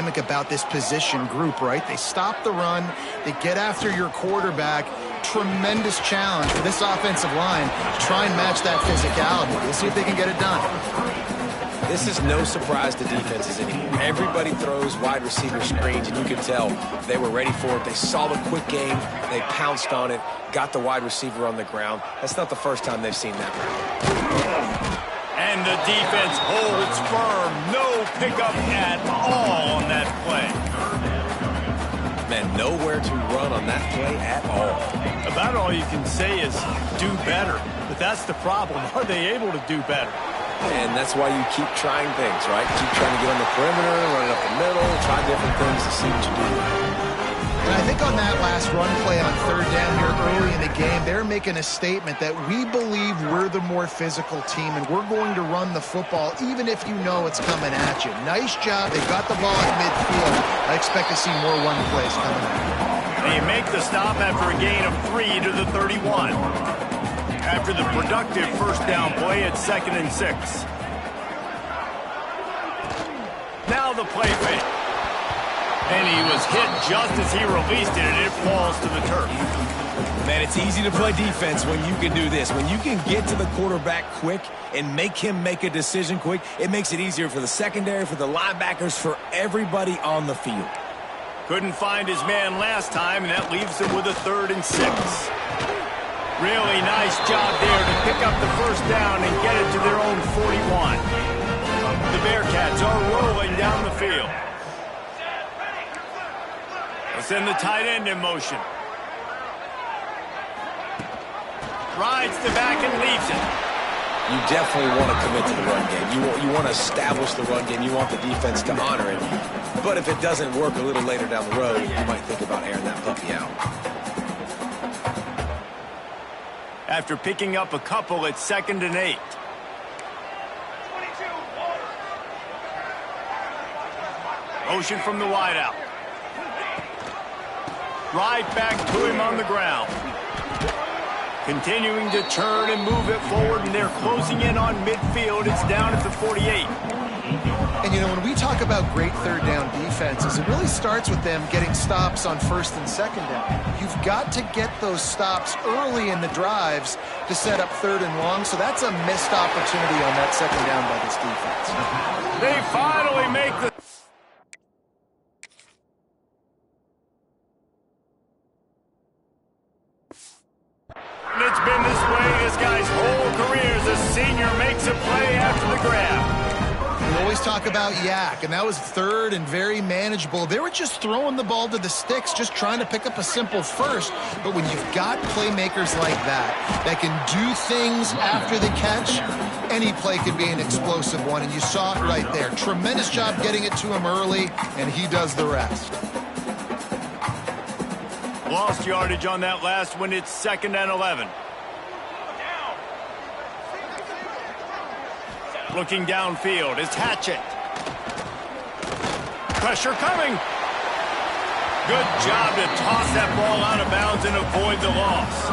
dynamic about this position group, right? They stop the run, they get after your quarterback. Tremendous challenge for this offensive line to try and match that physicality. We'll see if they can get it done. This is no surprise to defenses anymore. Everybody throws wide receiver screens, and you can tell they were ready for it. They saw the quick game. They pounced on it, got the wide receiver on the ground. That's not the first time they've seen that route. And the defense holds firm. No pickup at all on that play. Man, nowhere to run on that play at all. About all you can say is do better. But that's the problem. Are they able to do better? And that's why you keep trying things, right? Keep trying to get on the perimeter, run it up the middle, try different things to see what you do. And I think on that last run play on third down here early in the game, they're making a statement that we believe we're the more physical team and we're going to run the football even if you know it's coming at you. Nice job. They got the ball at midfield. I expect to see more run plays coming up. They make the stop after a gain of 3 to the 31. After the productive first down play at 2nd and 6. Now the play fake. And he was hit just as he released it, and it falls to the turf. Man, it's easy to play defense when you can do this. When you can get to the quarterback quick and make him make a decision quick, it makes it easier for the secondary, for the linebackers, for everybody on the field. Couldn't find his man last time, and that leaves him with a 3rd and 6. Really nice job there to pick up the first down and get it to their own 41. The Bearcats are rolling down the field. They'll send the tight end in motion. Rides the back and leaves it. You definitely want to commit to the run game. You want to establish the run game. You want the defense to honor it. But if it doesn't work a little later down the road, you might think about airing that puppy out. After picking up a couple at 2nd and 8. Motion from the wideout. Right back to him on the ground. Continuing to turn and move it forward, and they're closing in on midfield. It's down at the 48. And, you know, when we talk about great third down defenses, it really starts with them getting stops on 1st and 2nd down. You've got to get those stops early in the drives to set up 3rd and long, so that's a missed opportunity on that 2nd down by this defense. They finally make the... It's been this way this guy's whole career as a senior makes a play after the grab. We always talk about yak, and that was 3rd and very manageable. They were just throwing the ball to the sticks, just trying to pick up a simple first. But when you've got playmakers like that can do things after the catch, any play could be an explosive one, and you saw it right there. Tremendous job getting it to him early, and he does the rest. Lost yardage on that last one. It's 2nd and 11. Looking downfield, it's Hatchett. Pressure coming. Good job to toss that ball out of bounds and avoid the loss.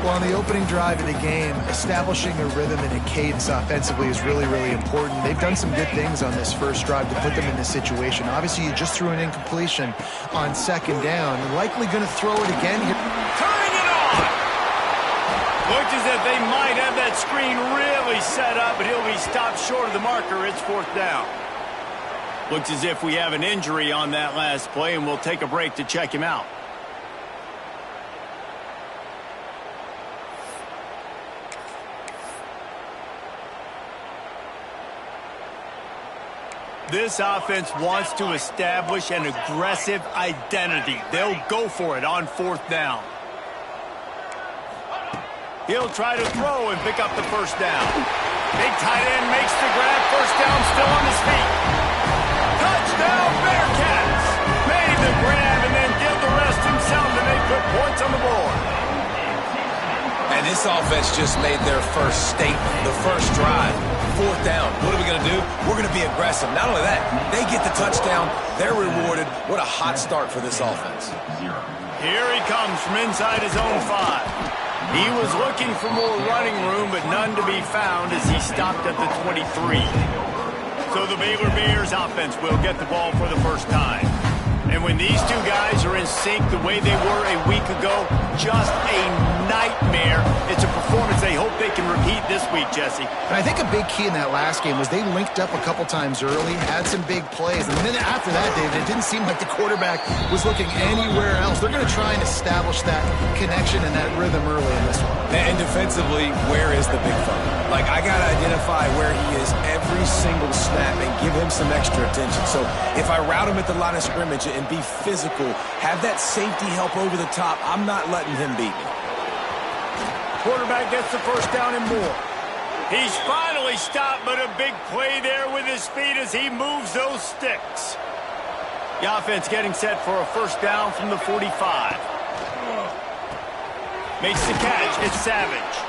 Well, on the opening drive of the game, establishing a rhythm and a cadence offensively is really, really important. They've done some good things on this first drive to put them in this situation. Obviously, you just threw an incompletion on 2nd down. You're likely going to throw it again here. Turning it on! Looks as if they might have that screen really set up, but he'll be stopped short of the marker. It's 4th down. Looks as if we have an injury on that last play, and we'll take a break to check him out. This offense wants to establish an aggressive identity. They'll go for it on 4th down. He'll try to throw and pick up the first down. Big tight end makes the grab. First down, still on his feet. Touchdown, Bearcats! Made the grab and then did the rest himself, and they put points on the board. And this offense just made their first statement, the first drive. 4th down. What are we going to do? We're going to be aggressive. Not only that, they get the touchdown. They're rewarded. What a hot start for this offense. Here he comes from inside his own 5. He was looking for more running room, but none to be found as he stopped at the 23. So the Baylor Bears offense will get the ball for the first time. when these two guys are in sync the way they were a week ago, just a nightmare. It's a performance they hope they can repeat this week, Jesse. And I think a big key in that last game was they linked up a couple times early, had some big plays, and then after that, David, it didn't seem like the quarterback was looking anywhere else. They're going to try and establish that connection and that rhythm early in this one. And defensively, where is the big fella? Like, I got to identify where he is every single snap and give him some extra attention. So if I route him at the line of scrimmage and be physical, have that safety help over the top, I'm not letting him beat me. Quarterback gets the first down and more. He's finally stopped, but a big play there with his feet as he moves those sticks. The offense getting set for a first down from the 45. Makes the catch. It's Savage.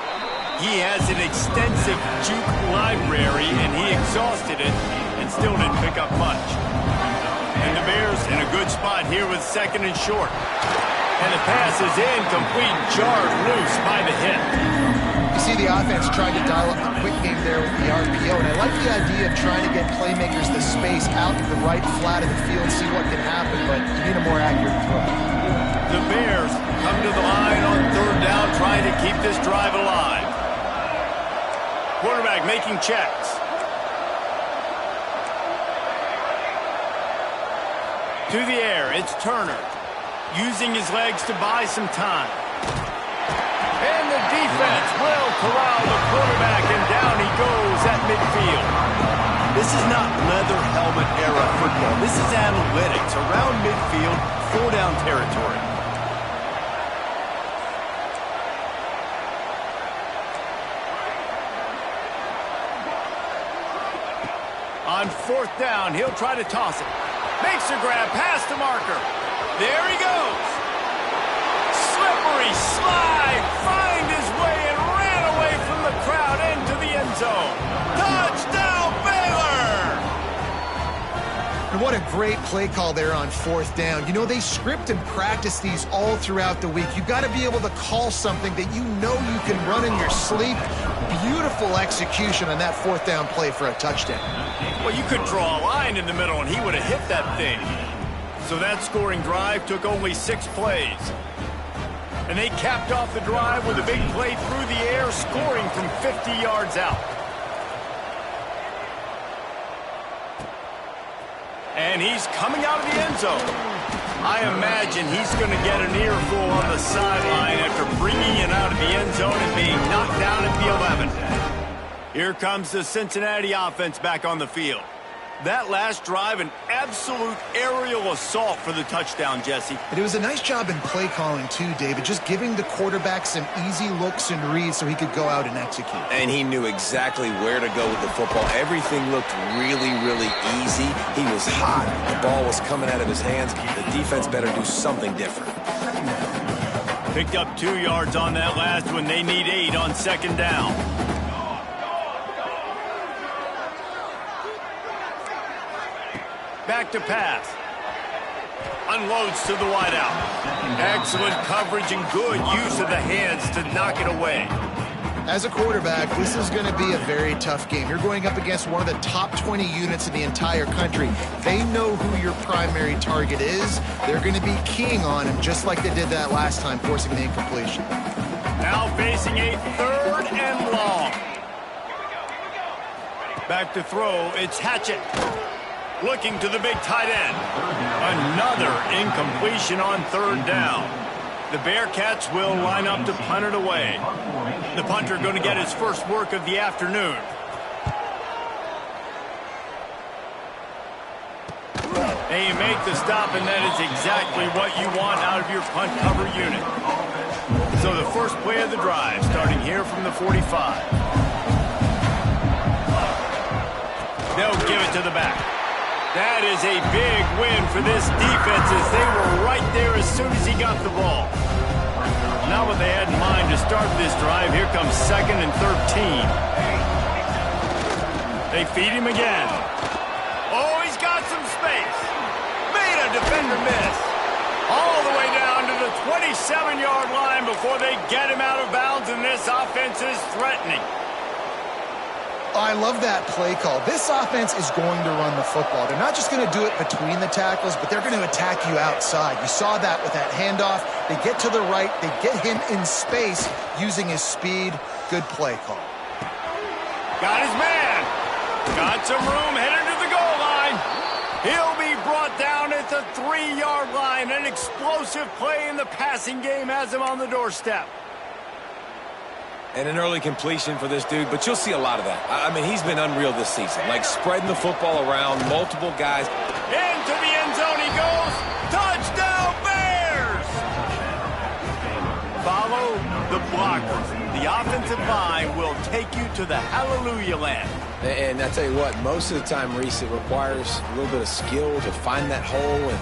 He has an extensive juke library, and he exhausted it and still didn't pick up much. And the Bears in a good spot here with second and short. And the pass is incomplete, jarred loose by the hip. You see the offense trying to dial up the quick game there with the RPO, and I like the idea of trying to get playmakers the space out to the right flat of the field, see what can happen, but you need a more accurate throw. The Bears come to the line on third down, trying to keep this drive alive. Quarterback making checks. To the air, it's Turner. Using his legs to buy some time. And the defense will corral the quarterback, and down he goes at midfield. This is not leather helmet era football. This is analytics. Around midfield, 4-down territory. On fourth down, he'll try to toss it. Makes a grab past the marker. There he goes. Slippery slide. Find his way and ran away from the crowd into the end zone. Touchdown, Baylor! And what a great play call there on fourth down. You know, they script and practice these all throughout the week. You've got to be able to call something that you know you can run in your sleep. Beautiful execution on that fourth down play for a touchdown. Well, you could draw a line in the middle, and he would have hit that thing. So that scoring drive took only 6 plays. And they capped off the drive with a big play through the air, scoring from 50 yards out. And he's coming out of the end zone. I imagine he's going to get an earful on the sideline after bringing it out of the end zone and being knocked down at the 11. Here comes the Cincinnati offense back on the field. That last drive, an absolute aerial assault for the touchdown, Jesse. And it was a nice job in play calling, too, David, just giving the quarterback some easy looks and reads so he could go out and execute. And he knew exactly where to go with the football. Everything looked really, really easy. He was hot. The ball was coming out of his hands. The defense better do something different. Picked up 2 yards on that last one. They need 8 on second down. Back to pass. Unloads to the wideout. Excellent coverage and good use of the hands to knock it away. As a quarterback, this is going to be a very tough game. You're going up against one of the top 20 units in the entire country. They know who your primary target is. They're going to be keying on him just like they did that last time, forcing the incompletion. Now facing a third and long. Back to throw, it's Hatchett. Looking to the big tight end. Another incompletion on third down. The Bearcats will line up to punt it away. The punter going to get his first work of the afternoon. And you make the stop, and that is exactly what you want out of your punt cover unit. So the first play of the drive, starting here from the 45. They'll give it to the back. That is a big win for this defense as they were right there as soon as he got the ball. Not what they had in mind to start this drive. Here comes second and 13. They feed him again. Oh, he's got some space. Made a defender miss. All the way down to the 27-yard line before they get him out of bounds, and this offense is threatening. I love that play call. This offense is going to run the football. They're not just going to do it between the tackles, but they're going to attack you outside. You saw that with that handoff. They get to the right. They get him in space using his speed. Good play call. Got his man. Got some room headed to the goal line. He'll be brought down at the 3-yard line. An explosive play in the passing game has him on the doorstep. And an early completion for this dude, but you'll see a lot of that. I mean, he's been unreal this season, like spreading the football around, multiple guys. Into the end zone he goes. Touchdown, Bears! Follow the blockers. The offensive line will take you to the hallelujah land. And I tell you what, most of the time, Reese, it requires a little bit of skill to find that hole and,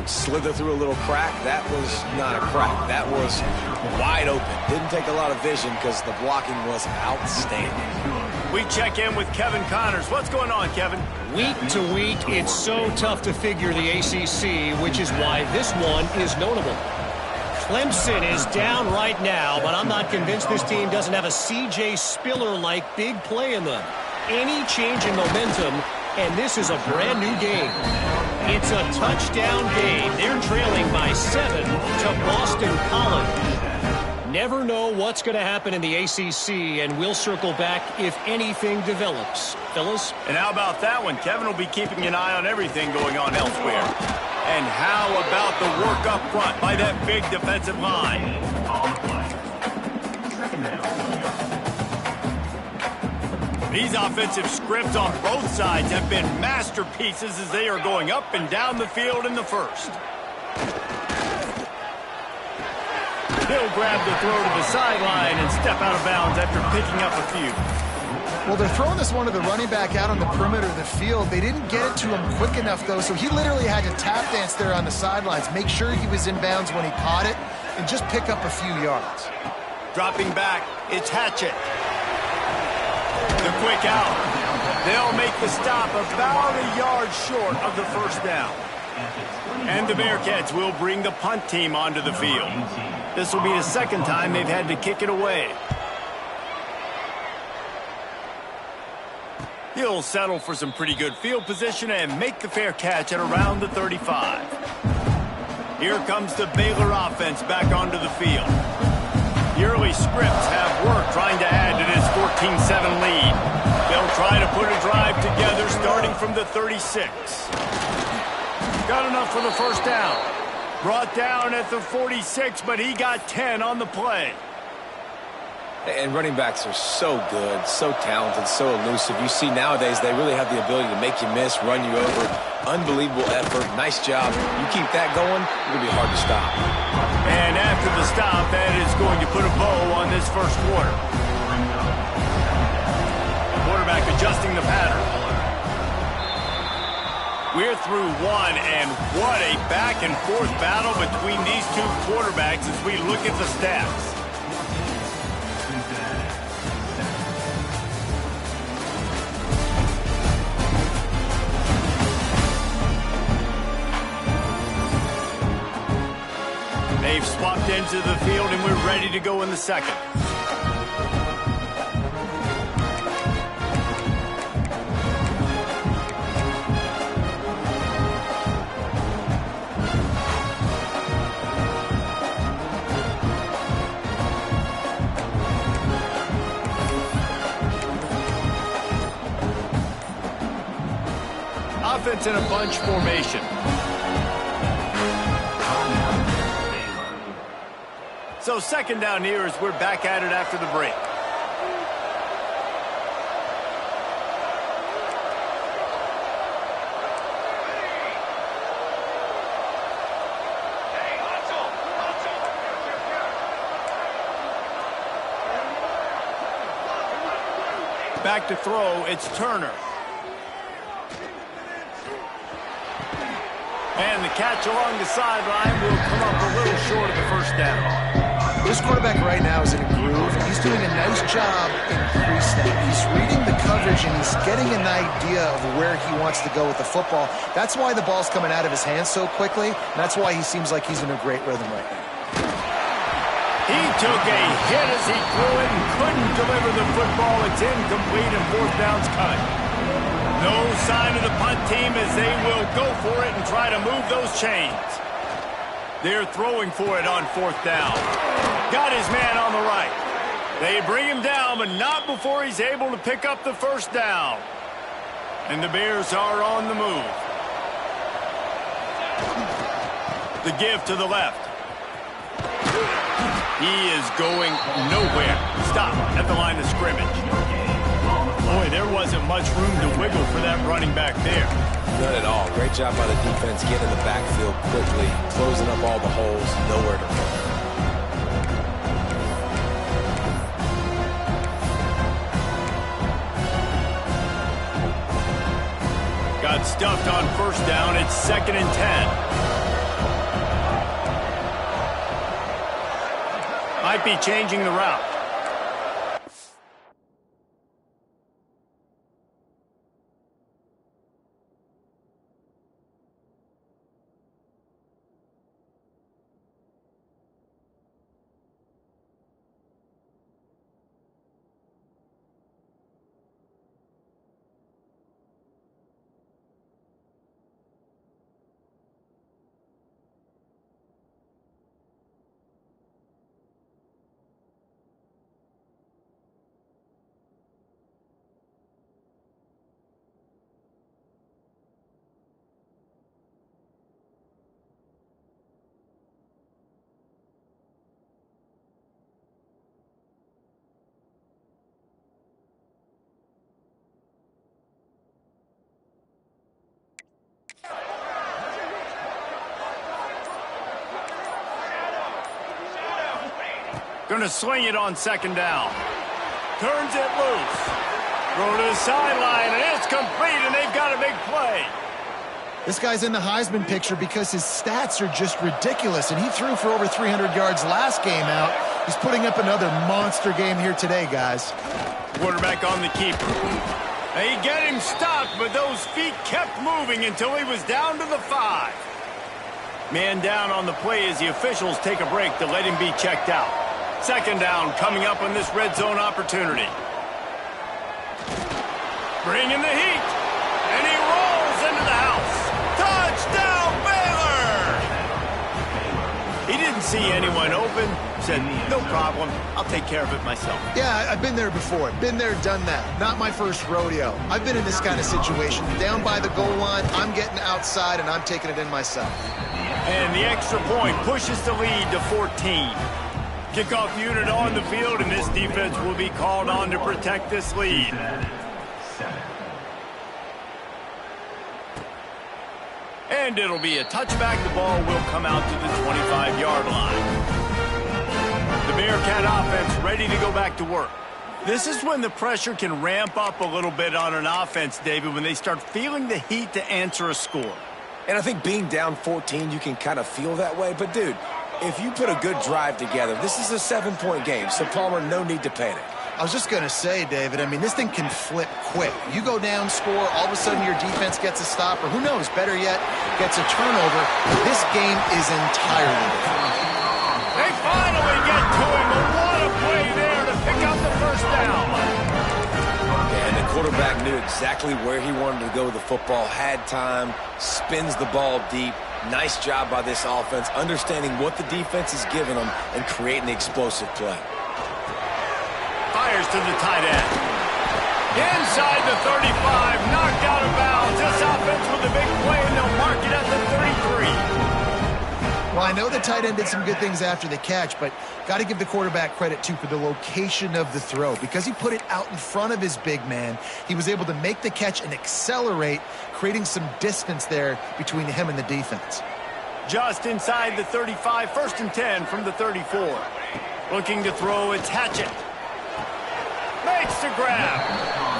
slither through a little crack. That was not a crack. That was wide open. Didn't take a lot of vision because the blocking was outstanding. We check in with Kevin Connors. What's going on, Kevin? Week to week, it's so tough to figure the ACC, which is why this one is notable. Clemson is down right now, but I'm not convinced this team doesn't have a C.J. Spiller-like big play in them. Any change in momentum, and this is a brand new game. It's a touchdown game. They're trailing by 7 to Boston College. Never know what's going to happen in the ACC, and we'll circle back if anything develops. Fellas? And how about that one? Kevin will be keeping an eye on everything going on elsewhere. And how about the work up front by that big defensive line? These offensive scripts on both sides have been masterpieces as they are going up and down the field in the first. He'll grab the throw to the sideline and step out of bounds after picking up a few. Well, they're throwing this one to the running back out on the perimeter of the field. They didn't get it to him quick enough, though, so he literally had to tap dance there on the sidelines, make sure he was in bounds when he caught it, and just pick up a few yards. Dropping back, it's Hatchett. The quick out. They'll make the stop about a yard short of the first down. And the Bearcats will bring the punt team onto the field. This will be the second time they've had to kick it away. He'll settle for some pretty good field position and make the fair catch at around the 35. Here comes the Baylor offense back onto the field. The early scripts have worked trying to add to this 14-7 lead. They'll try to put a drive together starting from the 36. Got enough for the first down. Brought down at the 46, but he got 10 on the play. And running backs are so good, so talented, so elusive. You see nowadays they really have the ability to make you miss, run you over. Unbelievable effort. Nice job. You keep that going, it's going to be hard to stop. And after the stop, that is going to put a bow on this first quarter. Quarterback adjusting the pattern. We're through one, and what a back-and-forth battle between these two quarterbacks as we look at the stats. They've swapped into the field, and we're ready to go in the second. Offense in a bunch formation. So second down here as we're back at it after the break. Back to throw, it's Turner. And the catch along the sideline will come up a little short of the first down. This quarterback right now is in a groove. He's doing a nice job in pre-snap. He's reading the coverage, and he's getting an idea of where he wants to go with the football. That's why the ball's coming out of his hands so quickly, and that's why he seems like he's in a great rhythm right now. He took a hit as he threw it and couldn't deliver the football. It's incomplete and fourth down's cut. No sign of the punt team as they will go for it and try to move those chains. They're throwing for it on fourth down. Got his man on the right. They bring him down, but not before he's able to pick up the first down. And the Bears are on the move. The give to the left. He is going nowhere. Stop at the line of scrimmage. Boy, there wasn't much room to wiggle for that running back there. None at all. Great job by the defense getting in the backfield quickly, closing up all the holes, nowhere to run. Got stuffed on first down. It's 2nd and 10. Might be changing the route. Going to sling it on 2nd down. Turns it loose. Throw to the sideline, and it's complete, and they've got a big play. This guy's in the Heisman picture because his stats are just ridiculous, and he threw for over 300 yards last game out. He's putting up another monster game here today, guys. Quarterback on the keeper. They get him stopped, but those feet kept moving until he was down to the 5. Man down on the play as the officials take a break to let him be checked out. 2nd down coming up on this red zone opportunity. Bringing the heat. And he rolls into the house. Touchdown, Baylor! He didn't see anyone open. Said, no problem. I'll take care of it myself. Yeah, I've been there before. Been there, done that. Not my first rodeo. I've been in this kind of situation. Down by the goal line, I'm getting outside, and I'm taking it in myself. And the extra point pushes the lead to 14. Kickoff unit on the field, and this defense will be called on to protect this lead. And it'll be a touchback. The ball will come out to the 25-yard line. The Bearcat offense ready to go back to work. This is when the pressure can ramp up a little bit on an offense, David, when they start feeling the heat to answer a score. And I think being down 14, you can kind of feel that way. But, dude, if you put a good drive together, this is a 7-point game. So, Palmer, no need to panic. I was just going to say, David, I mean, this thing can flip quick. You go down, score, all of a sudden your defense gets a stop, or who knows, better yet, gets a turnover. This game is entirely different. They finally get to him, but what a play there to pick up the first down. And the quarterback knew exactly where he wanted to go with the football, had time, spins the ball deep. Nice job by this offense, understanding what the defense is giving them and creating the explosive play. Fires to the tight end. Inside the 35, knocked out of bounds. This offense with a big play, and they'll mark it at the 33. Well, I know the tight end did some good things after the catch, but got to give the quarterback credit, too, for the location of the throw. Because he put it out in front of his big man, he was able to make the catch and accelerate, creating some distance there between him and the defense. Just inside the 35, 1st and 10 from the 34. Looking to throw, it's Hatchett. Makes the grab.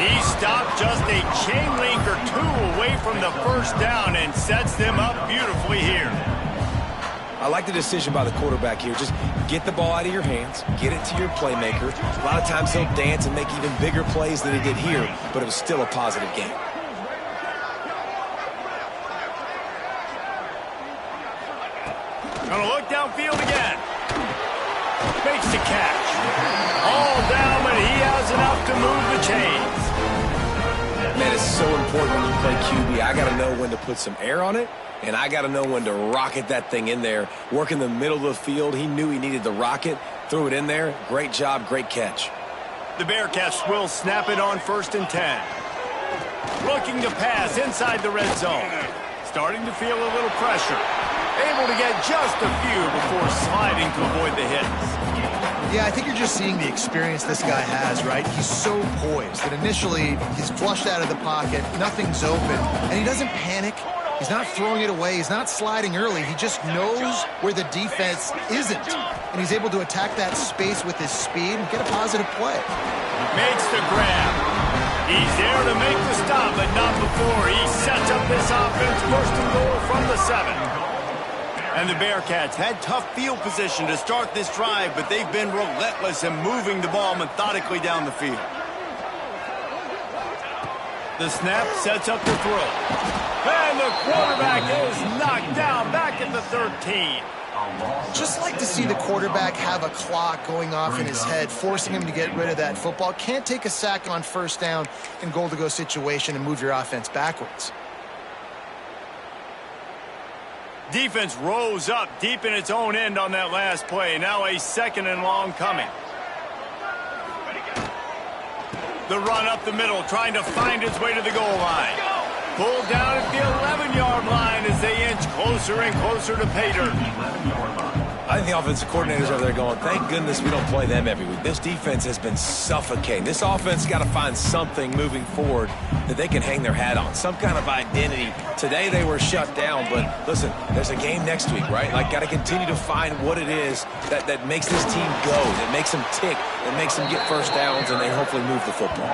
He stopped just a chain link or two away from the first down and sets them up beautifully here. I like the decision by the quarterback here. Just get the ball out of your hands, get it to your playmaker. A lot of times he'll dance and make even bigger plays than he did here, but it was still a positive game. Gonna look downfield again. Makes the catch. All down, but he has enough to move the chains. Man, it's so important when you play QB. I got to know when to put some air on it, and I got to know when to rocket that thing in there. Work in the middle of the field. He knew he needed the rocket. Threw it in there. Great job, great catch. The Bearcats will snap it on 1st and 10. Looking to pass inside the red zone. Starting to feel a little pressure. Able to get just a few before sliding to avoid the hits. Yeah, I think you're just seeing the experience this guy has, right? He's so poised that initially he's flushed out of the pocket, nothing's open, and he doesn't panic. He's not throwing it away. He's not sliding early. He just knows where the defense isn't, and he's able to attack that space with his speed and get a positive play. Makes the grab. He's there to make the stop, but not before he sets up this offense 1st and goal from the 7. And the Bearcats had tough field position to start this drive, but they've been relentless in moving the ball methodically down the field. The snap sets up the throw. And the quarterback is knocked down back at the 13. Just like to see the quarterback have a clock going off in his head, forcing him to get rid of that football. Can't take a sack on 1st down in goal-to-go situation and move your offense backwards. Defense rose up deep in its own end on that last play. Now a 2nd and long coming. The run up the middle, trying to find its way to the goal line. Pulled down at the 11-yard line as they inch closer and closer to pay dirt. I think the offensive coordinators over there going, thank goodness we don't play them every week. This defense has been suffocating. This offense got to find something moving forward that they can hang their hat on, some kind of identity. Today they were shut down, but listen, there's a game next week, right? Like, got to continue to find what it is that makes this team go, that makes them tick, that makes them get 1st downs, and they hopefully move the football.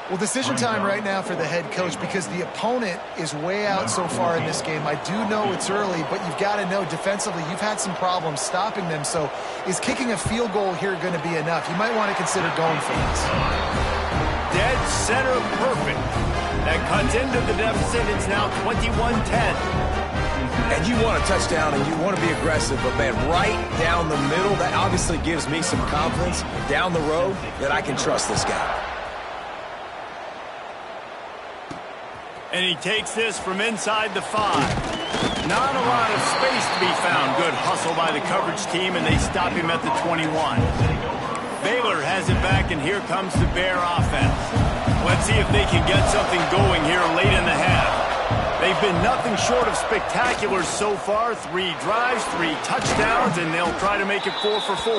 Well, decision time right now for the head coach because the opponent is way out so far in this game. I do know it's early, but you've got to know defensively you've had some problems stopping them. So is kicking a field goal here going to be enough? You might want to consider going for this. Dead center perfect. That cuts into the deficit. It's now 21-10. And you want a touchdown and you want to be aggressive, but man, right down the middle, that obviously gives me some confidence down the road that I can trust this guy. And he takes this from inside the 5. Not a lot of space to be found. Good hustle by the coverage team, and they stop him at the 21. Baylor has it back, and here comes the Bear offense. Let's see if they can get something going here late in the half. They've been nothing short of spectacular so far. 3 drives, 3 touchdowns, and they'll try to make it 4 for 4.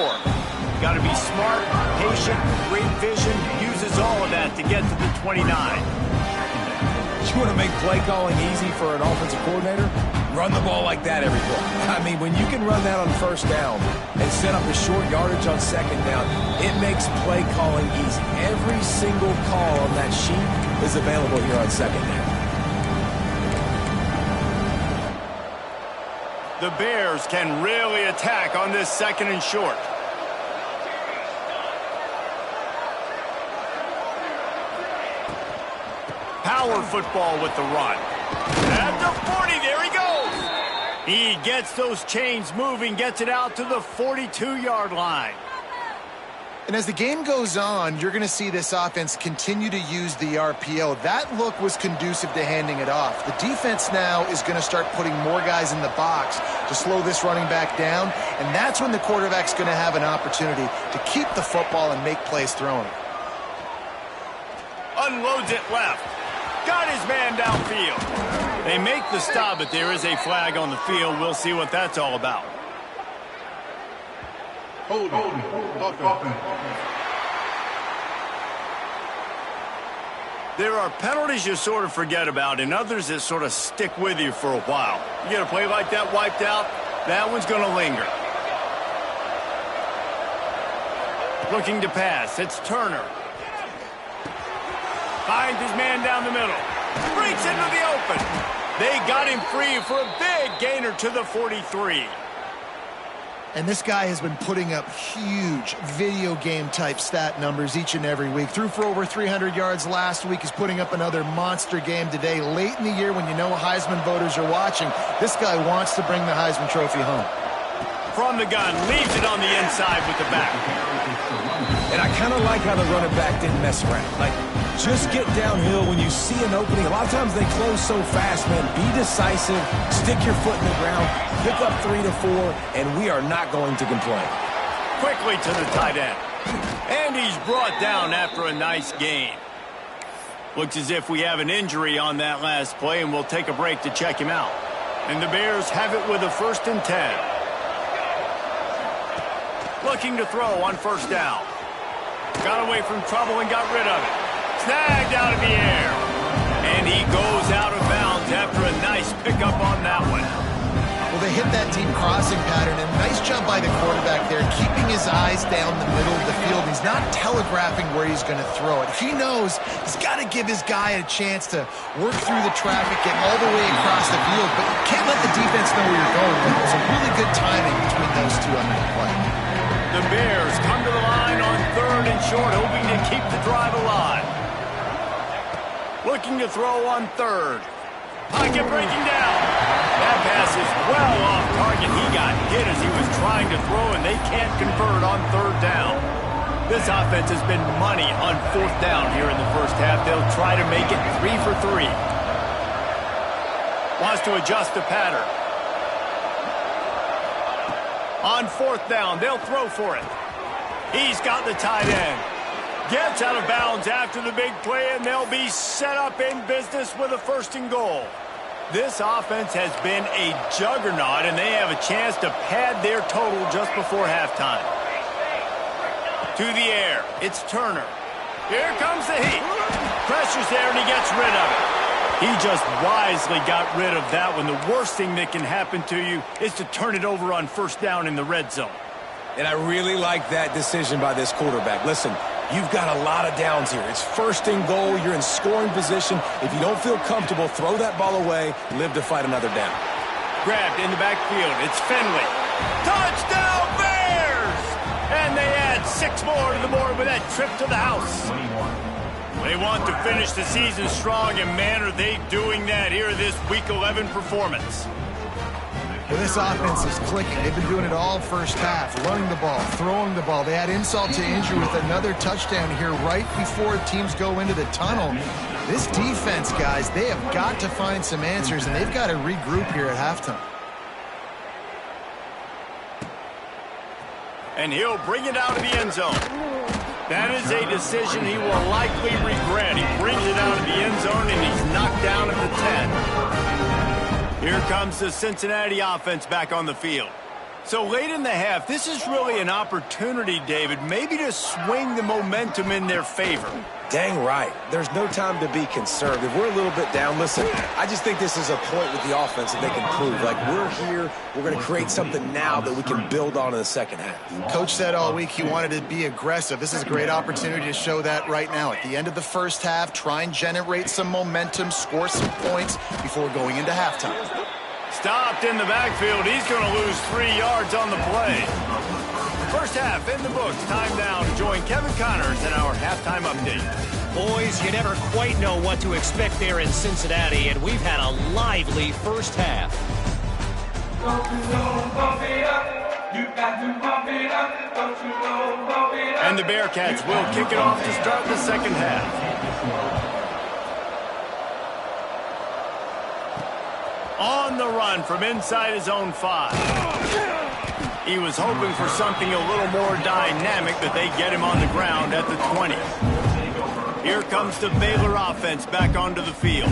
Got to be smart, patient, great vision, uses all of that to get to the 29. You want to make play calling easy for an offensive coordinator? Run the ball like that every play. I mean, when you can run that on 1st down and set up a short yardage on 2nd down, it makes play calling easy. Every single call on that sheet is available here on 2nd down. The Bears can really attack on this 2nd and short. Power football with the run. At the 40, there he goes. He gets those chains moving, gets it out to the 42-yard line. And as the game goes on, you're going to see this offense continue to use the RPO. That look was conducive to handing it off. The defense now is going to start putting more guys in the box to slow this running back down, and that's when the quarterback's going to have an opportunity to keep the football and make plays throwing. Unloads it left. Got his man downfield. They make the stop, but there is a flag on the field. We'll see what that's all about. There are penalties you sort of forget about and others that sort of stick with you for a while. You get a play like that wiped out, that one's going to linger. Looking to pass, it's Turner. Finds his man down the middle. Breaks into the open. They got him free for a big gainer to the 43. And this guy has been putting up huge video game type stat numbers each and every week. Threw for over 300 yards last week. He's putting up another monster game today. Late in the year when you know Heisman voters are watching, this guy wants to bring the Heisman Trophy home. from the gun, leaves it on the inside with the back. And I kind of like how the running back didn't mess around. Like, just get downhill when you see an opening. A lot of times they close so fast, man. Be decisive, stick your foot in the ground, pick up 3 to 4, and we are not going to complain. Quickly to the tight end. And he's brought down after a nice gain. Looks as if we have an injury on that last play, and we'll take a break to check him out. And the Bears have it with a 1st and 10. Looking to throw on 1st down. Got away from trouble and got rid of it. Snagged out of the air. And he goes out of bounds after a nice pickup on that one. Well, they hit that deep crossing pattern, and nice job by the quarterback there, keeping his eyes down the middle of the field. He's not telegraphing where he's going to throw it. He knows he's got to give his guy a chance to work through the traffic, get all the way across the field, but you can't let the defense know where you're going. There's a really good timing between those two on that play. The Bears come to the line on 3rd and short, hoping to keep the drive alive. Looking to throw on 3rd. Pocket breaking down. That pass is well off target. He got hit as he was trying to throw, and they can't convert on 3rd down. This offense has been money on 4th down here in the first half. They'll try to make it 3 for 3. Wants to adjust the pattern. On 4th down, they'll throw for it. He's got the tight end. Gets out of bounds after the big play, and they'll be set up in business with a 1st and goal. This offense has been a juggernaut, and they have a chance to pad their total just before halftime. To the air, it's Turner. Here comes the heat. Pressure's there, and he gets rid of it. He just wisely got rid of that one. The worst thing that can happen to you is to turn it over on 1st down in the red zone. And I really like that decision by this quarterback. Listen, you've got a lot of downs here. It's 1st and goal. You're in scoring position. If you don't feel comfortable, throw that ball away. Live to fight another down. Grabbed in the backfield. It's Finley. Touchdown, Bears! And they add 6 more to the board with that trip to the house. They want to finish the season strong, and man, are they doing that here this Week 11 performance. Well, this offense is clicking. They've been doing it all first half, running the ball, throwing the ball. They had insult to injury with another touchdown here right before teams go into the tunnel. This defense, guys, they have got to find some answers, and they've got to regroup here at halftime. And he'll bring it out of the end zone. That is a decision he will likely regret. He brings it out of the end zone, and he's knocked down at the 10. Here comes the Cincinnati offense back on the field. So late in the half, this is really an opportunity, David, maybe to swing the momentum in their favor. Dang right. There's no time to be conservative. We're a little bit down. Listen, I just think this is a point with the offense that they can prove. Like, we're here. We're going to create something now that we can build on in the second half. Coach said all week he wanted to be aggressive. This is a great opportunity to show that right now. At the end of the first half, try and generate some momentum, score some points before going into halftime. Stopped in the backfield. He's going to lose 3 yards on the play. First half in the books. Time now to join Kevin Connors in our halftime update. Boys, you never quite know what to expect there in Cincinnati, and we've had a lively first half. And the Bearcats will kick it off to start the second half. On the run from inside his own 5. He was hoping for something a little more dynamic, but they get him on the ground at the 20. Here comes the Baylor offense back onto the field.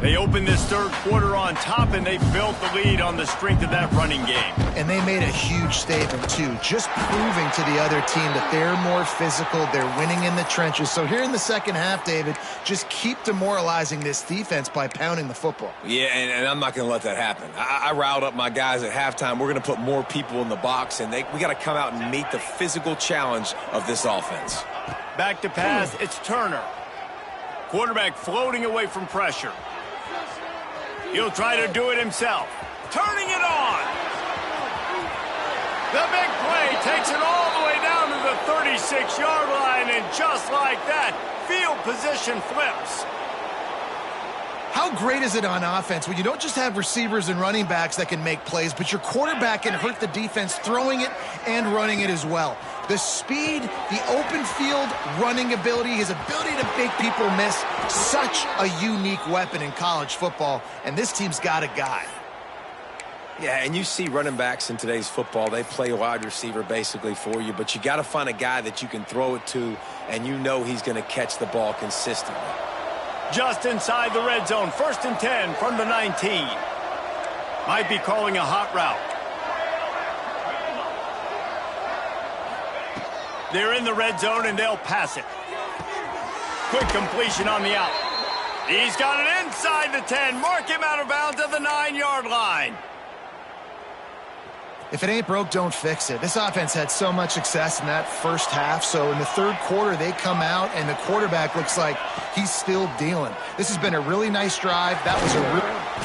They open this third quarter on top, and they built the lead on the strength of that running game. And they made a huge statement, too, just proving to the other team that they're more physical, they're winning in the trenches. So here in the second half, David, just keep demoralizing this defense by pounding the football. Yeah, and I'm not going to let that happen. I riled up my guys at halftime. We're going to put more people in the box, and we got to come out and meet the physical challenge of this offense. Back to pass, it's Turner. Quarterback floating away from pressure. He'll try to do it himself. Turning it on. The big play takes it all the way down to the 36-yard line, and just like that, field position flips. How how great is it on offense when you don't just have receivers and running backs that can make plays, but your quarterback can hurt the defense throwing it and running it as well. The speed, the open field running ability, his ability to make people miss, such a unique weapon in college football, and this team's got a guy. Yeah, and you see running backs in today's football, they play wide receiver basically for you, but you got to find a guy that you can throw it to, and you know he's going to catch the ball consistently. Just inside the red zone, 1st and 10 from the 19. Might be calling a hot route. They're in the red zone, and they'll pass it. Quick completion on the out. He's got it inside the 10. Mark him out of bounds at the 9-yard line. If it ain't broke, don't fix it. This offense had so much success in that first half, so in the third quarter, they come out, and the quarterback looks like he's still dealing. This has been a really nice drive. That was a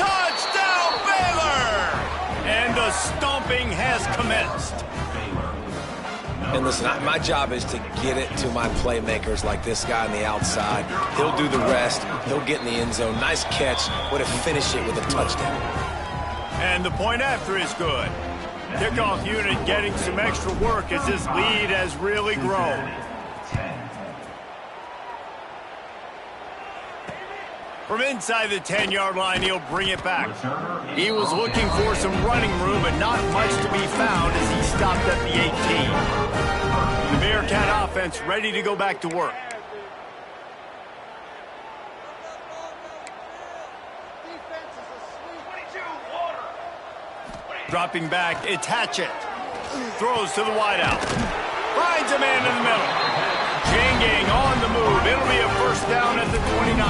touchdown, Baylor! And the stomping has commenced. And listen, my job is to get it to my playmakers like this guy on the outside. He'll do the rest. He'll get in the end zone. Nice catch. Way to finish it with a touchdown. And the point after is good. Kickoff unit getting some extra work as this lead has really grown. From inside the 10-yard line, he'll bring it back. He was looking for some running room, but not much to be found as he stopped at the 18. The Bearcat offense ready to go back to work. Dropping back, it's Hatchett. Throws to the wideout. Finds a man in the middle. Chain gang on the move. It'll be a 1st down at the 29.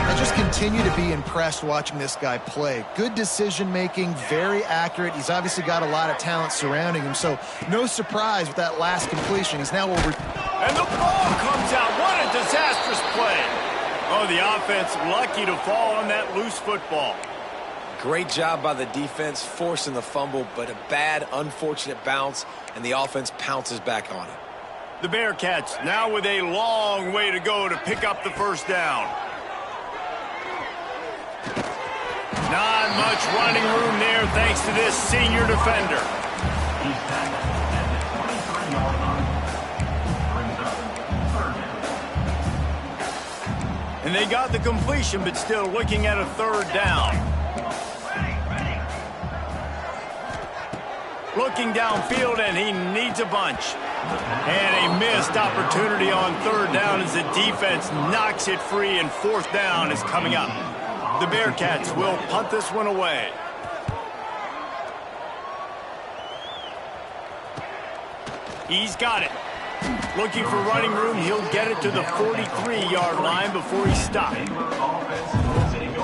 I just continue to be impressed watching this guy play. Good decision-making, very accurate. He's obviously got a lot of talent surrounding him, so no surprise with that last completion. He's now over. And the ball comes out. What a disastrous play. Oh, the offense lucky to fall on that loose football. Great job by the defense, forcing the fumble, but a bad, unfortunate bounce, and the offense pounces back on it. The Bearcats now with a long way to go to pick up the 1st down. Not much running room there thanks to this senior defender. And they got the completion, but still looking at a 3rd down. Looking downfield, and he needs a bunch. And a missed opportunity on 3rd down as the defense knocks it free, and 4th down is coming up. The Bearcats will punt this one away. He's got it. Looking for running room. He'll get it to the 43-yard line before he stopped.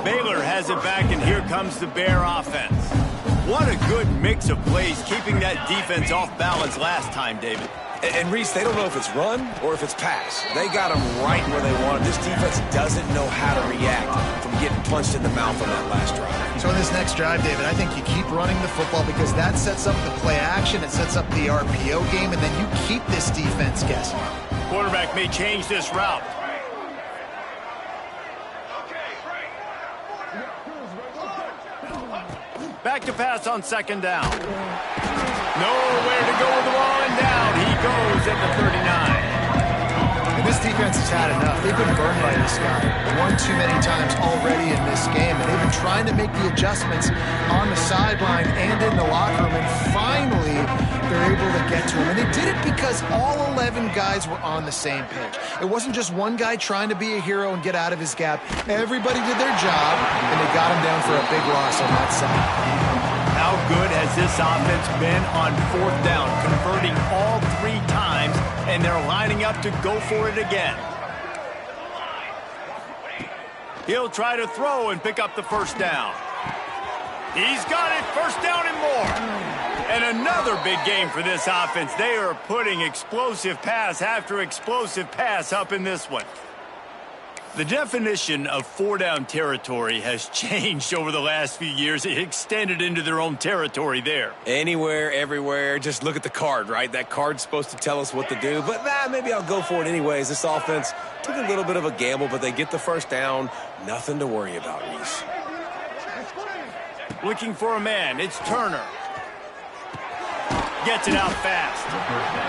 Baylor has it back, and here comes the Bear offense. What a good mix of plays, keeping that defense off balance last time, David. And Reese, they don't know if it's run or if it's pass. They got them right where they want it. This defense doesn't know how to react from getting punched in the mouth on that last drive. So in this next drive, David, I think you keep running the football because that sets up the play action, it sets up the RPO game, and then you keep this defense guessing. Quarterback may change this route. Back to pass on 2nd down. Nowhere to go with the ball, and down he goes at the 39. And this defense has had enough. They've been burned by this guy one too many times already in this game, and they've been trying to make the adjustments on the sideline and in the locker room, and finally they're able to get to him. And they did it because all 11 guys were on the same page. It wasn't just one guy trying to be a hero and get out of his gap. Everybody did their job, and they got him down for a big loss on that side. How good has this offense been on 4th down, converting all 3 times, and they're lining up to go for it again. He'll try to throw and pick up the 1st down. He's got it, 1st down and more. And another big game for this offense. They are putting explosive pass after explosive pass up in this one. The definition of four-down territory has changed over the last few years. It extended into their own territory there. Anywhere, everywhere, just look at the card, right? That card's supposed to tell us what to do, but maybe I'll go for it anyways. This offense took a little bit of a gamble, but they get the first down. Nothing to worry about, Reese. Looking for a man. It's Turner. Gets it out fast.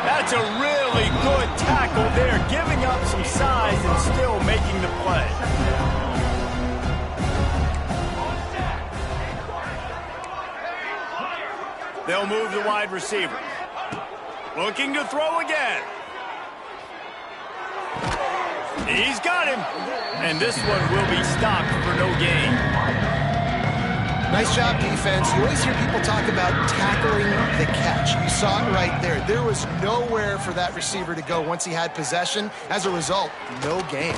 That's a really good tackle there, giving up some size and still making the play. They'll move the wide receiver. Looking to throw again. He's got him. And this one will be stopped for no gain. Nice job, defense. You always hear people talk about tackling the catch. You saw it right there. There was nowhere for that receiver to go once he had possession. As a result, no gain.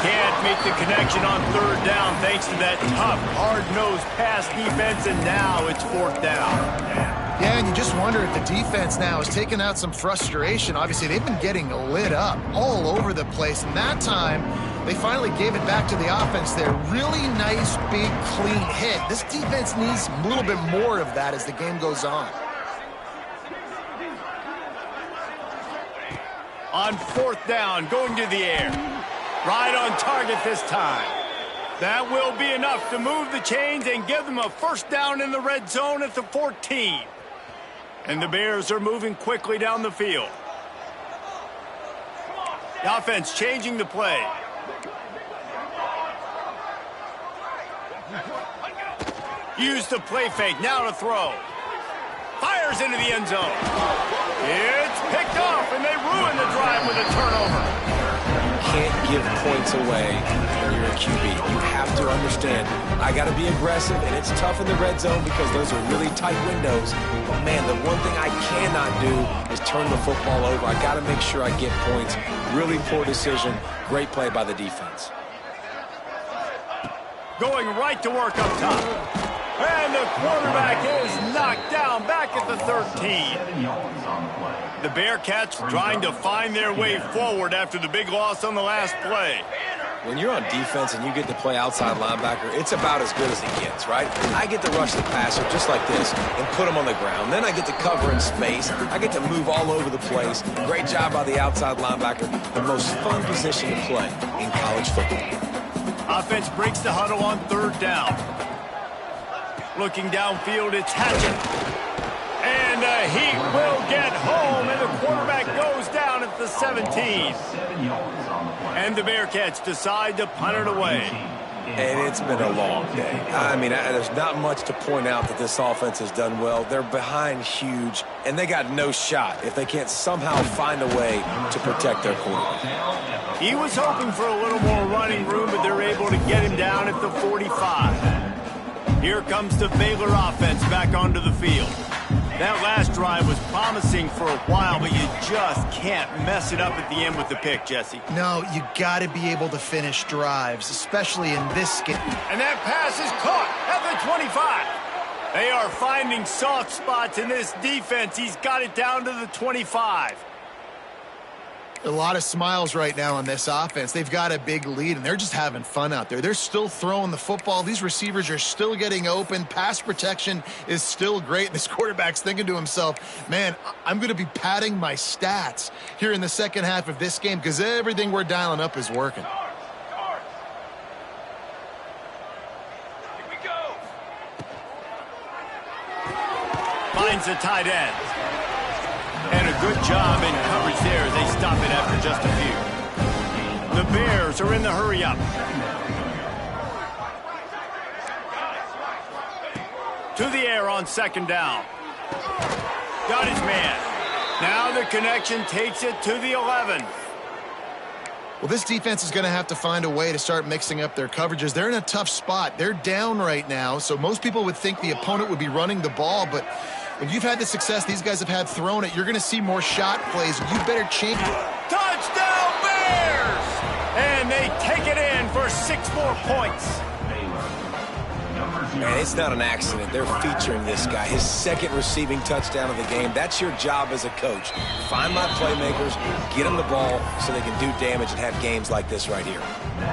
Can't make the connection on third down thanks to that tough, hard-nosed pass defense, and now it's fourth down. Yeah, and you just wonder if the defense now is taking out some frustration. Obviously, they've been getting lit up all over the place, and that time they finally gave it back to the offense there. Really nice, big, clean hit. This defense needs a little bit more of that as the game goes on. On fourth down, going to the air. Right on target this time. That will be enough to move the chains and give them a first down in the red zone at the 14. And the Bears are moving quickly down the field. The offense changing the play. Use the play fake, now to throw. Fires into the end zone. It's picked off, and they ruin the drive with a turnover. Can't give points away when you're a QB. You have to understand, I got to be aggressive, and it's tough in the red zone because those are really tight windows. But, man, the one thing I cannot do is turn the football over. I got to make sure I get points. Really poor decision. Great play by the defense. Going right to work up top. And the quarterback is knocked down back at the 13. The Bearcats trying to find their way forward after the big loss on the last play. When you're on defense and you get to play outside linebacker, it's about as good as it gets, right? I get to rush the passer just like this and put him on the ground. Then I get to cover in space. I get to move all over the place. Great job by the outside linebacker. The most fun position to play in college football. Offense breaks the huddle on third down. Looking downfield, it's Hatchett. And he will get home, and the quarterback goes down at the 17. And the Bearcats decide to punt it away. And it's been a long day. I mean, there's not much to point out that this offense has done well. They're behind huge, and they got no shot if they can't somehow find a way to protect their quarterback. He was hoping for a little more running room, but they're able to get him down at the 45. Here comes the Baylor offense back onto the field. That last drive was promising for a while, but you just can't mess it up at the end with the pick, Jesse. No, you got to be able to finish drives, especially in this game. And that pass is caught at the 25. They are finding soft spots in this defense. He's got it down to the 25. A lot of smiles right now on this offense. They've got a big lead, and they're just having fun out there. They're still throwing the football. These receivers are still getting open. Pass protection is still great. This quarterback's thinking to himself, man, I'm going to be padding my stats here in the second half of this game because everything we're dialing up is working. Finds the tight end. And a good job in coverage there as they stop it after just a few. The Bears are in the hurry up. To the air on second down. Got his man. Now the connection takes it to the 11. Well, this defense is going to have to find a way to start mixing up their coverages. They're in a tough spot. They're down right now, so most people would think the opponent would be running the ball, but when you've had the success these guys have had throwing it, you're going to see more shot plays. You better change. Touchdown, Bears! And they take it in for 6 more points. And it's not an accident. They're featuring this guy. His second receiving touchdown of the game. That's your job as a coach. Find my playmakers, get them the ball so they can do damage and have games like this right here.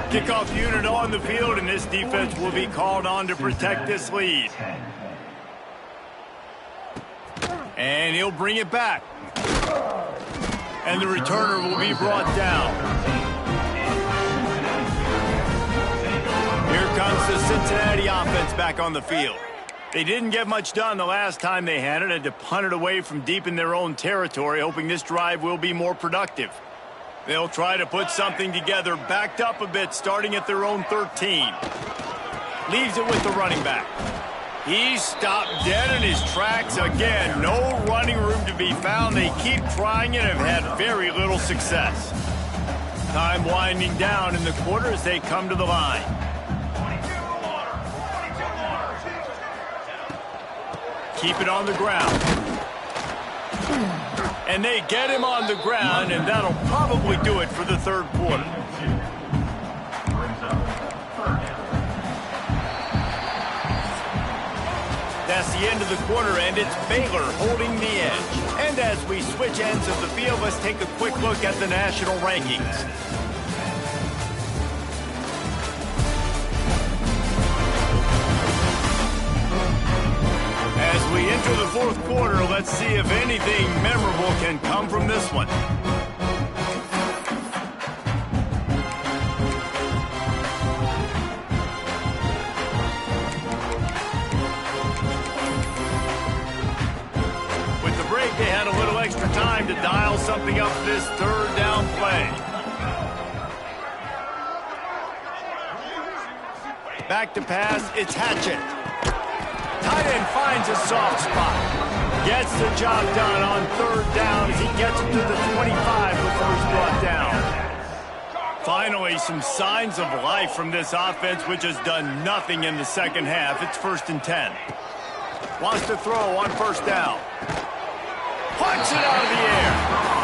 Kickoff unit on the field, and this defense will be called on to protect this lead. And he'll bring it back. And the returner will be brought down. Here comes the Cincinnati offense back on the field. They didn't get much done the last time they had it, and to punt it away from deep in their own territory, hoping this drive will be more productive. They'll try to put something together, backed up a bit, starting at their own 13. Leaves it with the running back. He's stopped dead in his tracks again. No running room to be found. They keep trying it and have had very little success. Time winding down in the quarter as they come to the line. Keep it on the ground. And they get him on the ground, and that'll probably do it for the third quarter. That's the end of the quarter, and it's Baylor holding the edge. And as we switch ends of the field, let's take a quick look at the national rankings. As we enter the fourth quarter, let's see if anything memorable can come from this one. With the break, they had a little extra time to dial something up this third down play. Back to pass, it's Hatchett. Tight end finds a soft spot. Gets the job done on third down as he gets it to the 25 before he's brought down. Finally, some signs of life from this offense, which has done nothing in the second half. It's 1st and 10. Wants to throw on first down. Punch it out of the air.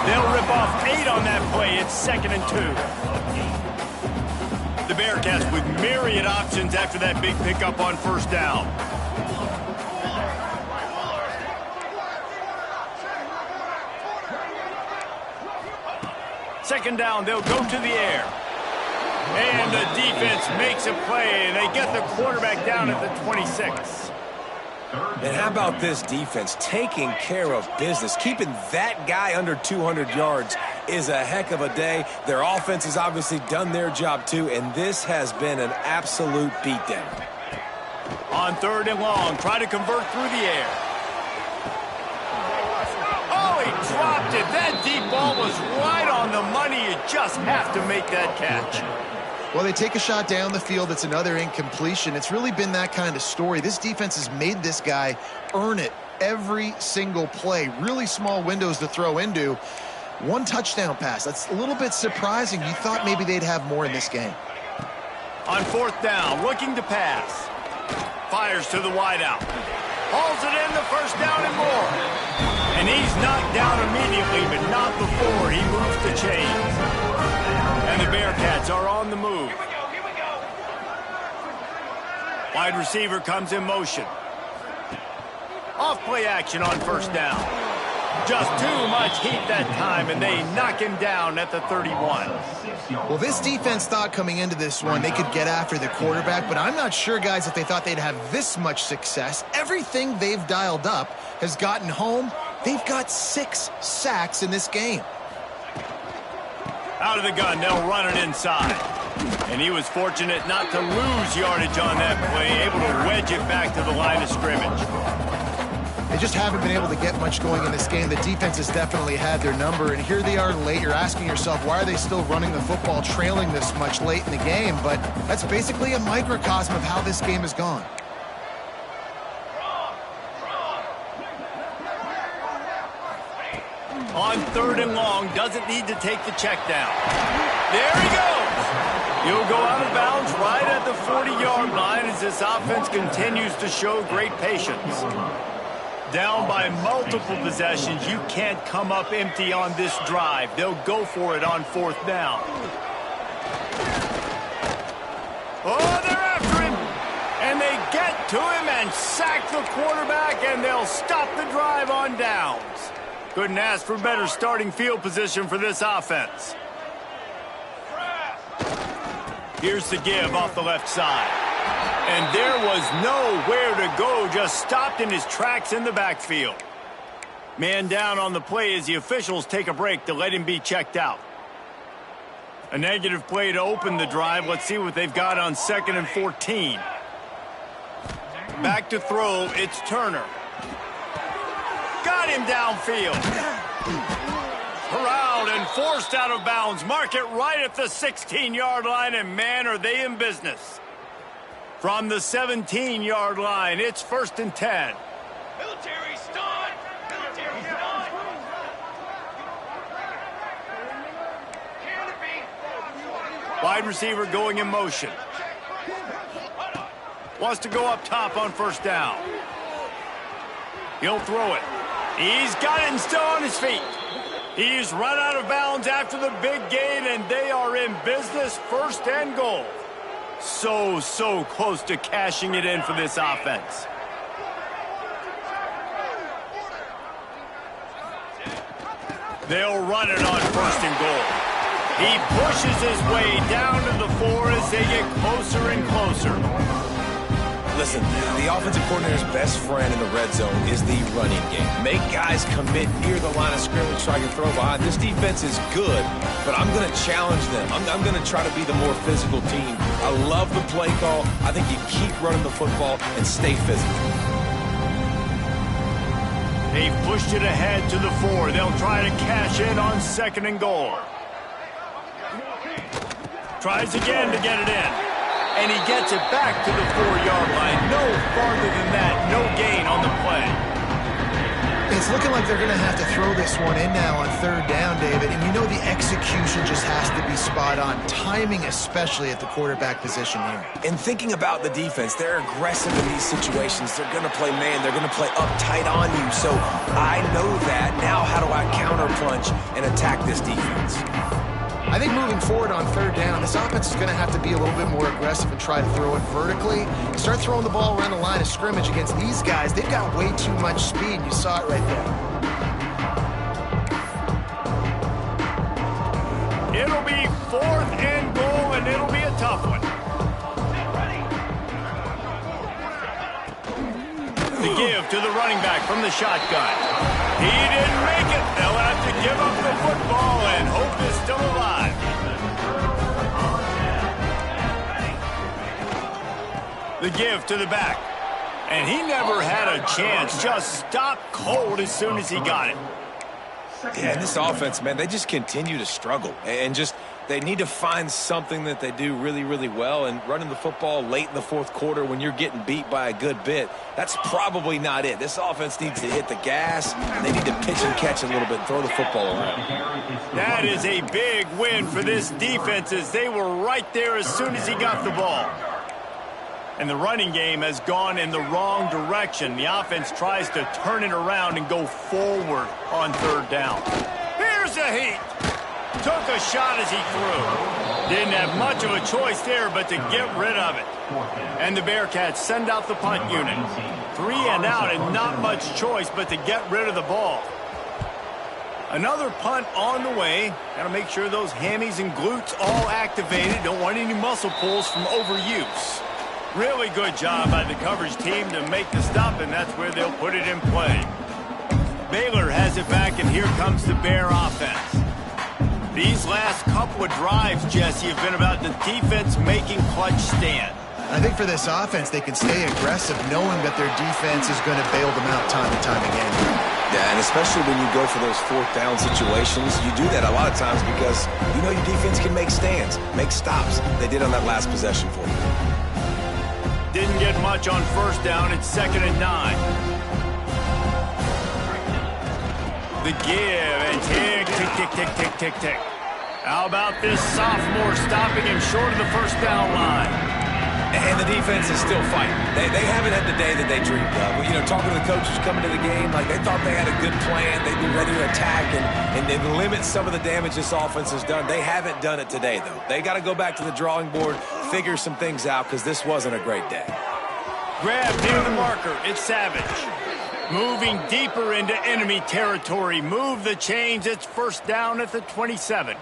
They'll rip off 8 on that play. It's 2nd and 2. The Bearcats with myriad options after that big pickup on first down. Second down, they'll go to the air. And the defense makes a play, and they get the quarterback down at the 26. And how about this defense taking care of business? Keeping that guy under 200 yards is a heck of a day. Their offense has obviously done their job too, and this has been an absolute beatdown. On third and long, try to convert through the air. Oh, he dropped it. That deep ball was right on the money. You just have to make that catch. Well, they take a shot down the field. It's another incompletion. It's really been that kind of story. This defense has made this guy earn it every single play. Really small windows to throw into. One touchdown pass. That's a little bit surprising. You thought maybe they'd have more in this game. On fourth down, looking to pass. Fires to the wideout. Hauls it in, the first down and more. And he's knocked down immediately, but not before he moves the chains. And the Bearcats are on the move. Wide receiver comes in motion. Off play action on first down. Just too much heat that time, and they knock him down at the 31. Well, this defense thought coming into this one they could get after the quarterback, but I'm not sure, guys, if they thought they'd have this much success. Everything they've dialed up has gotten home. They've got 6 sacks in this game. Out of the gun, they'll run it inside. And he was fortunate not to lose yardage on that play, able to wedge it back to the line of scrimmage. They just haven't been able to get much going in this game. The defense has definitely had their number, and here they are late. You're asking yourself, why are they still running the football, trailing this much late in the game? But that's basically a microcosm of how this game has gone. On third and long, doesn't need to take the check down. There he goes. He'll go out of bounds right at the 40-yard line as this offense continues to show great patience. Down by multiple possessions, you can't come up empty on this drive. They'll go for it on fourth down. Oh, they're after him. And they get get to him and sack the quarterback, and they'll stop the drive on downs. Couldn't ask for better starting field position for this offense. Here's the give off the left side. And there was nowhere to go, just stopped in his tracks in the backfield. Man down on the play as the officials take a break to let him be checked out. A negative play to open the drive. Let's see what they've got on 2nd and 14. Back to throw, it's Turner. Got him downfield. Corralled and forced out of bounds. Mark it right at the 16-yard line, and man, are they in business. From the 17-yard line, it's 1st and 10. Military stun! Military stun! Wide receiver going in motion. Wants to go up top on 1st down. He'll throw it. He's got it and still on his feet. He's run out of bounds after the big gain, and they are in business, 1st and goal. So close to cashing it in for this offense. They'll run it on 1st and goal. He pushes his way down to the 4 as they get closer and closer. Listen, the offensive coordinator's best friend in the red zone is the running game. Make guys commit near the line of scrimmage so I can throw behind. This defense is good, but I'm going to challenge them. I'm going to try to be the more physical team. I love the play call. I think you keep running the football and stay physical. They've pushed it ahead to the 4. They'll try to cash in on 2nd and goal. Tries again to get it in. And he gets it back to the 4-yard line. No farther than that. No gain on the play. It's looking like they're going to have to throw this one in now on 3rd down, David. And you know the execution just has to be spot on. Timing especially at the quarterback position here. And thinking about the defense, they're aggressive in these situations. They're going to play man. They're going to play up tight on you. So I know that. Now how do I counterpunch and attack this defense? I think moving forward on 3rd down, this offense is going to have to be a little bit more aggressive and try to throw it vertically. Start throwing the ball around the line of scrimmage against these guys. They've got way too much speed. You saw it right there. It'll be 4th and goal, and it'll be a tough one. The give to the running back from the shotgun. He didn't make it. They'll have to give up the football, and hope is still alive. The give to the back. And he never had a chance. Just stopped cold as soon as he got it. Yeah, and this offense, man, they just continue to struggle. And just, they need to find something that they do really, really well. And running the football late in the 4th quarter when you're getting beat by a good bit, that's probably not it. This offense needs to hit the gas. And they need to pitch and catch a little bit and throw the football around. That is a big win for this defense as they were right there as soon as he got the ball. And the running game has gone in the wrong direction. The offense tries to turn it around and go forward on 3rd down. Here's a heat. Took a shot as he threw. Didn't have much of a choice there but to get rid of it. And the Bearcats send out the punt unit. 3 and out and not much choice but to get rid of the ball. Another punt on the way. Got to make sure those hammies and glutes all activated. Don't want any muscle pulls from overuse. Really good job by the coverage team to make the stop, and that's where they'll put it in play. Baylor has it back, and here comes the Bear offense. These last couple of drives, Jesse, have been about the defense making clutch stand. I think for this offense, they can stay aggressive knowing that their defense is going to bail them out time and time again. Yeah, and especially when you go for those 4th down situations, you do that a lot of times because you know your defense can make stands, make stops. They did on that last possession for you. Didn't get much on 1st down. It's 2nd and 9. The give and tick, tick, tick, tick, tick, tick, tick. How about this sophomore stopping him short of the 1st down line? And the defense is still fighting. They haven't had the day that they dreamed of. You know, talking to the coaches coming to the game, like they thought they had a good plan. They'd be ready to attack and limit some of the damage this offense has done. They haven't done it today, though. They got to go back to the drawing board, figure some things out, because this wasn't a great day. Grab near the marker. It's Savage. Moving deeper into enemy territory. Move the chains. It's first down at the 27.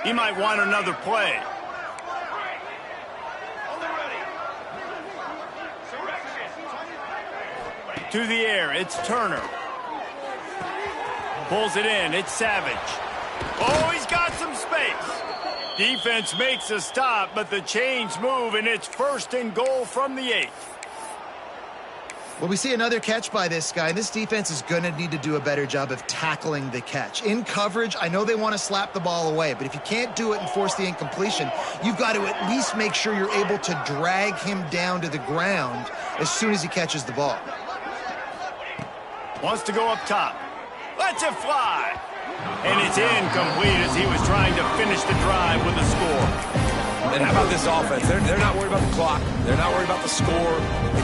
He might want another play. To the air. It's Turner. Pulls it in. It's Savage. Oh, he's got some space. Defense makes a stop, but the chains move, and it's first and goal from the 8. Well, we see another catch by this guy. This defense is going to need to do a better job of tackling the catch. In coverage, I know they want to slap the ball away, but if you can't do it and force the incompletion, you've got to at least make sure you're able to drag him down to the ground as soon as he catches the ball. Wants to go up top. Lets it fly. And it's incomplete as he was trying to finish the drive with a score. And how about this offense? They're not worried about the clock. They're not worried about the score.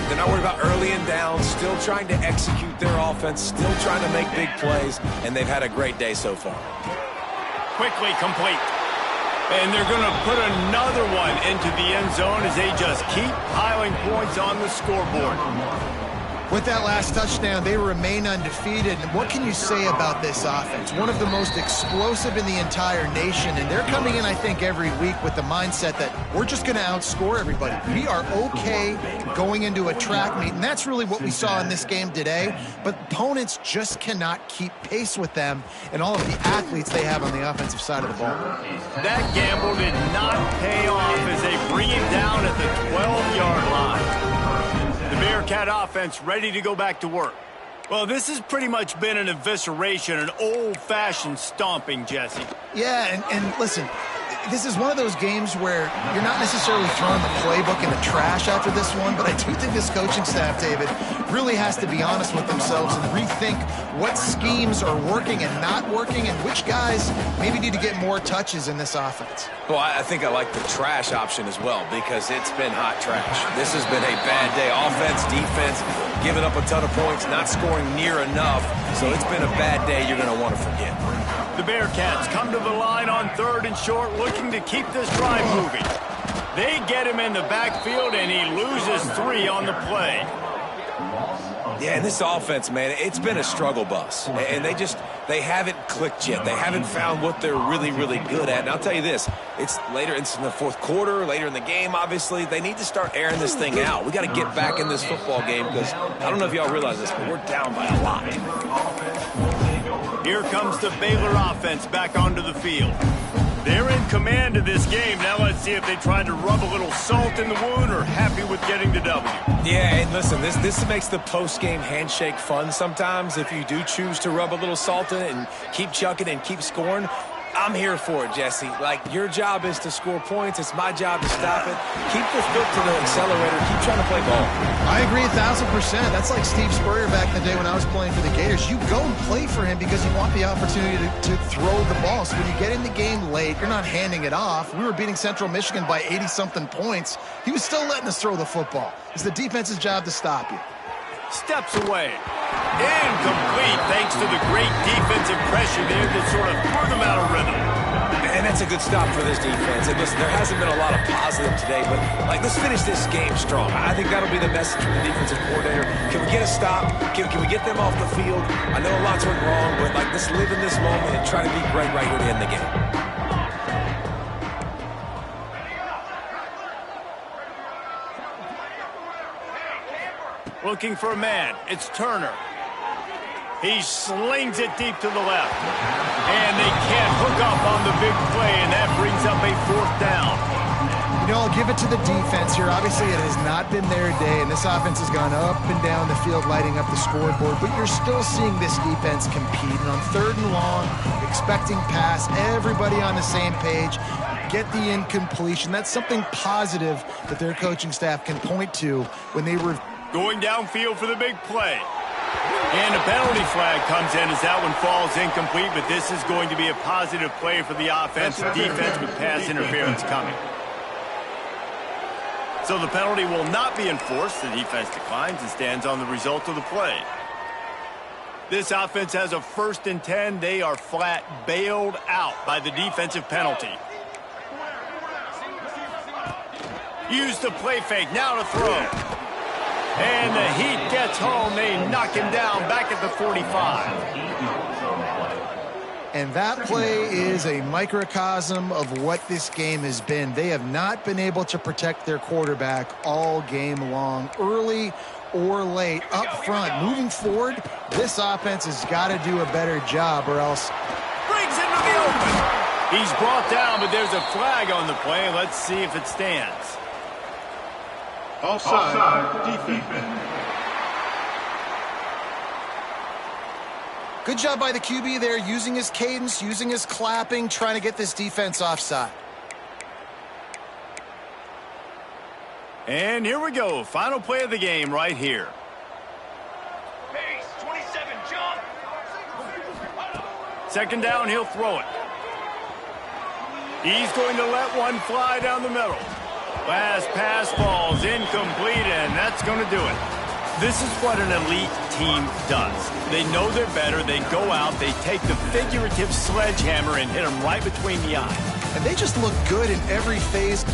They're not worried about early and down. Still trying to execute their offense. Still trying to make big plays. And they've had a great day so far. Quickly complete. And they're going to put another one into the end zone as they just keep piling points on the scoreboard. With that last touchdown, they remain undefeated. And what can you say about this offense? One of the most explosive in the entire nation. And they're coming in, I think, every week with the mindset that we're just going to outscore everybody. We are okay going into a track meet. And that's really what we saw in this game today. But opponents just cannot keep pace with them and all of the athletes they have on the offensive side of the ball. That gamble did not pay off as they bring it down at the 12-yard line. The Bearcat offense ready to go back to work. Well, this has pretty much been an evisceration, an old-fashioned stomping, Jesse. Yeah, and listen, this is one of those games where you're not necessarily throwing the playbook in the trash after this one, but I do think this coaching staff, David, really has to be honest with themselves and rethink what schemes are working and not working and which guys maybe need to get more touches in this offense. Well, I think I like the trash option as well because it's been hot trash. This has been a bad day. Offense, defense, giving up a ton of points, not scoring near enough. So it's been a bad day you're going to want to forget. The Bearcats come to the line on 3rd and short, looking to keep this drive moving. They get him in the backfield, and he loses 3 on the play. Yeah, and this offense, man, it's been a struggle bus. And they haven't clicked yet. They haven't found what they're really, really good at. And I'll tell you this, it's in the 4th quarter, later in the game, obviously. They need to start airing this thing out. We got to get back in this football game because I don't know if y'all realize this, but we're down by a lot. Here comes the Baylor offense back onto the field. They're in command of this game. Now let's see if they try to rub a little salt in the wound or happy with getting the W. Yeah, and listen, this makes the post-game handshake fun sometimes if you do choose to rub a little salt in it and keep chucking and keep scoring. I'm here for it, Jesse. Like, your job is to score points. It's my job to stop it. Keep the foot to the accelerator. Keep trying to play ball. I agree 1,000%. That's like Steve Spurrier back in the day when I was playing for the Gators. You go and play for him because you want the opportunity to throw the ball. So when you get in the game late, you're not handing it off. We were beating Central Michigan by 80-something points. He was still letting us throw the football. It's the defense's job to stop you. Steps away. Incomplete thanks to the great defensive pressure there that sort of threw them out of rhythm. And that's a good stop for this defense. And listen, there hasn't been a lot of positive today, but let's finish this game strong. I think that'll be the message from the defensive coordinator. Can we get a stop? Can we get them off the field? I know a lot's went wrong, but let's live in this moment and try to be great right here to end the game. Looking for a man. It's Turner. He slings it deep to the left. And they can't hook up on the big play, and that brings up a 4th down. You know, I'll give it to the defense here. Obviously, it has not been their day, and this offense has gone up and down the field, lighting up the scoreboard. But you're still seeing this defense compete. And on 3rd and long, expecting pass, everybody on the same page, get the incompletion. That's something positive that their coaching staff can point to when they were going downfield for the big play. And a penalty flag comes in as that one falls incomplete, but this is going to be a positive play for the offense. Defense with pass interference coming. So the penalty will not be enforced. The defense declines and stands on the result of the play. This offense has a 1st and 10. They are flat bailed out by the defensive penalty. Use the play fake, now to throw. And the Heat gets home. They knock him down back at the 45. And that play is a microcosm of what this game has been. They have not been able to protect their quarterback all game long, early or late, up front. Moving forward, this offense has got to do a better job or else. Brings into the open. He's brought down, but there's a flag on the play. Let's see if it stands. Offside defense. Good job by the QB there, using his cadence, using his clapping, trying to get this defense offside. And here we go. Final play of the game right here. Pace, 27, jump. Second down, he'll throw it. He's going to let one fly down the middle. Last pass falls incomplete, and that's going to do it. This is what an elite team does. They know they're better. They go out. They take the figurative sledgehammer and hit them right between the eyes. And they just look good in every phase.